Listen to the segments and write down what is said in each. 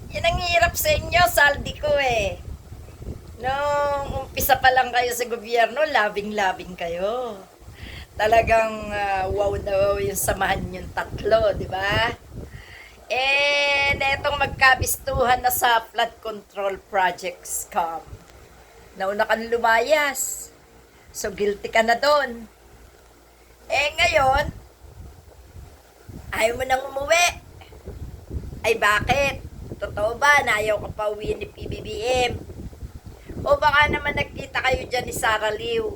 Yan ang hirap sa inyo, saldi ko eh. Nung umpisa pa lang kayo sa gobyerno, labing-labing kayo. Talagang wow na wow yung samahan yung tatlo, di ba? Etong magkabistuhan na sa flood control projects scam. Nauna kang lumayas. So guilty ka na doon. Ngayon, ayaw mo nang umuwi. Ay bakit? Totoo ba na ayaw ka pa uwi ni PBBM? O baka naman nagkita kayo dyan ni Sara Liu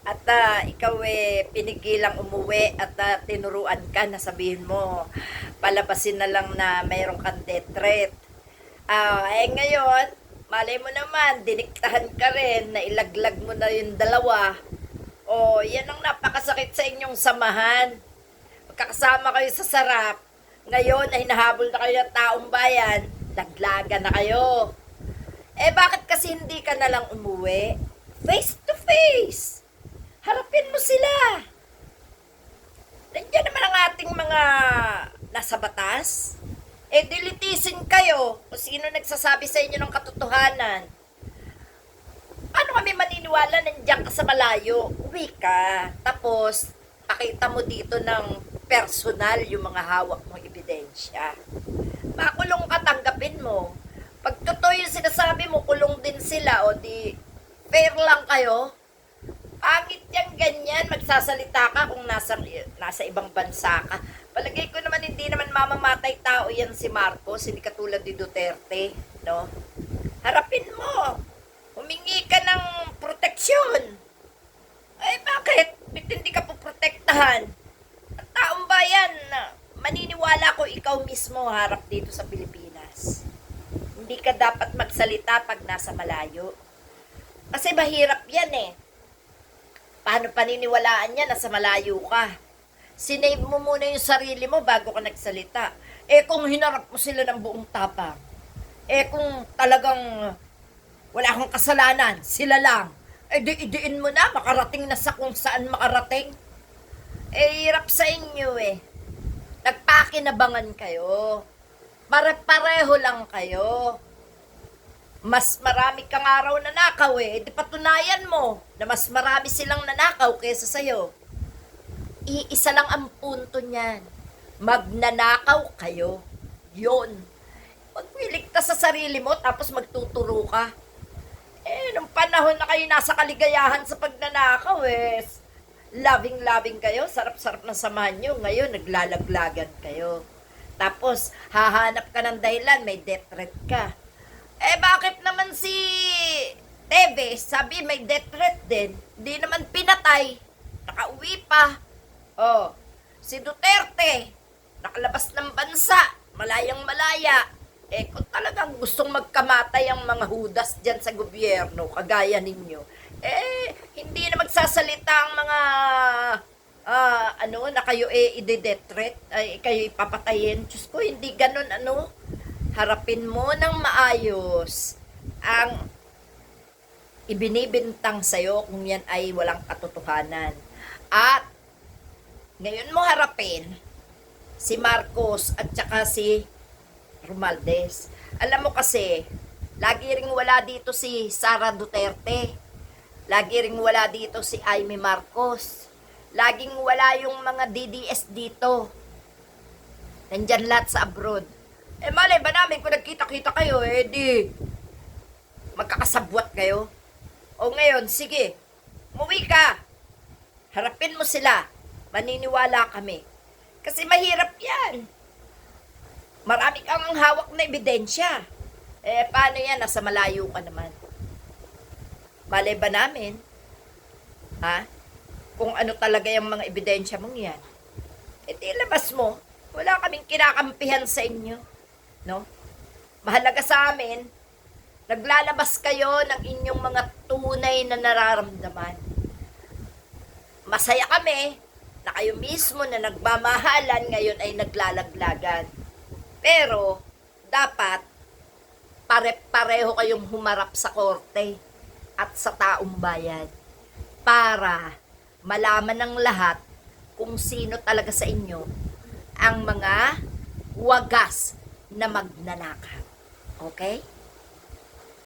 at ikaw pinigilang umuwi at tinuruan ka na sabihin mo palabasin na lang na mayroong kang death threat. Ngayon, malay mo naman, diniktahan ka rin na ilaglag mo na yung dalawa. Yan ang napakasakit sa inyong samahan. Magkakasama kayo sa sarap. Ngayon ay nahabol na kayo ng taong bayan. Laglagan na kayo. Bakit kasi hindi ka na lang umuwi? Face to face. Harapin mo sila. Nandiyan naman ang ating mga nasa batas. Dilitisin kayo kung sino nagsasabi sa inyo ng katotohanan. Paano kami maniniwala nandiyan ka sa malayo? Uwi ka. Tapos, pakita mo dito ng personal yung mga hawak mong ebidensya. Makulong ka, tanggapin mo. Pag totoo yung sinasabi mo, kulong din sila. O di, fair lang kayo. Pangit yung ganyan, magsasalita ka kung nasa ibang bansa ka. Palagay ko naman hindi naman mamamatay tao yan si Marcos, hindi katulad ni Duterte, no? Harapin mo. Humingi ka ng proteksyon. Bakit? Ba't hindi ka poprotektahan? At taong bayan, maniniwala ko ikaw mismo harap dito sa Pilipinas. Hindi ka dapat magsalita pag nasa malayo. Kasi mahirap yan eh. Paano paniniwalaan yan na sa malayo ka? Sinave mo muna yung sarili mo bago ka nagsalita. Kung hinarap mo sila ng buong tapang. Kung talagang wala akong kasalanan, sila lang. Idiin mo na, makarating na sa kung saan makarating. Hirap sa inyo eh. Nagpakinabangan kayo. Pare-pareho lang kayo. Mas marami kang araw na nakaw Di patunayan mo na mas marami silang nanakaw kaysa sa'yo. Iisa lang ang punto niyan. Magnanakaw kayo. Yun. Huwag mo iligtas sa sarili mo tapos magtuturo ka. Nung panahon na kayo nasa kaligayahan sa pagnanakaw loving-loving kayo, sarap-sarap na samahan nyo. Ngayon, naglalaglagan kayo. Tapos, hahanap ka ng dahilan, may death threat ka. Bakit naman si Teves, sabi may death threat din, di naman pinatay, nakauwi pa. Si Duterte, nakalabas ng bansa, malayang malaya. Kung talagang gustong magkamatay ang mga hudas dyan sa gobyerno, kagaya ninyo, hindi na magsasalita ang mga na kayo i-death threat, kayo ipapatayin. Diyos ko, hindi ganun, harapin mo ng maayos ang ibinibintang sa'yo kung yan ay walang katotohanan. At ngayon mo harapin si Marcos at saka si Romualdez. Alam mo kasi, lagi ring wala dito si Sara Duterte. Lagi ring wala dito si Amy Marcos. Laging wala yung mga DDS dito. Nandyan lahat sa abroad. Malay ba namin kung nagkita-kita kayo, di magkakasabwat kayo. Ngayon, sige, umuwi ka. Harapin mo sila. Maniniwala kami. Kasi mahirap yan. Marami kang hawak na ebidensya. Paano yan? Nasa malayo ka naman. Malay ba namin? Kung ano talaga yung mga ebidensya mong yan. Di labas mo. Wala kaming kinakampihan sa inyo. No? Mahalaga sa amin, naglalabas kayo ng inyong mga tunay na nararamdaman. Masaya kami na kayo mismo na nagmamahalan ngayon ay naglalaglagan. Pero, dapat, pare-pareho kayong humarap sa korte at sa taong bayan para malaman ng lahat kung sino talaga sa inyo ang mga wagas na magnanakaw. Okay?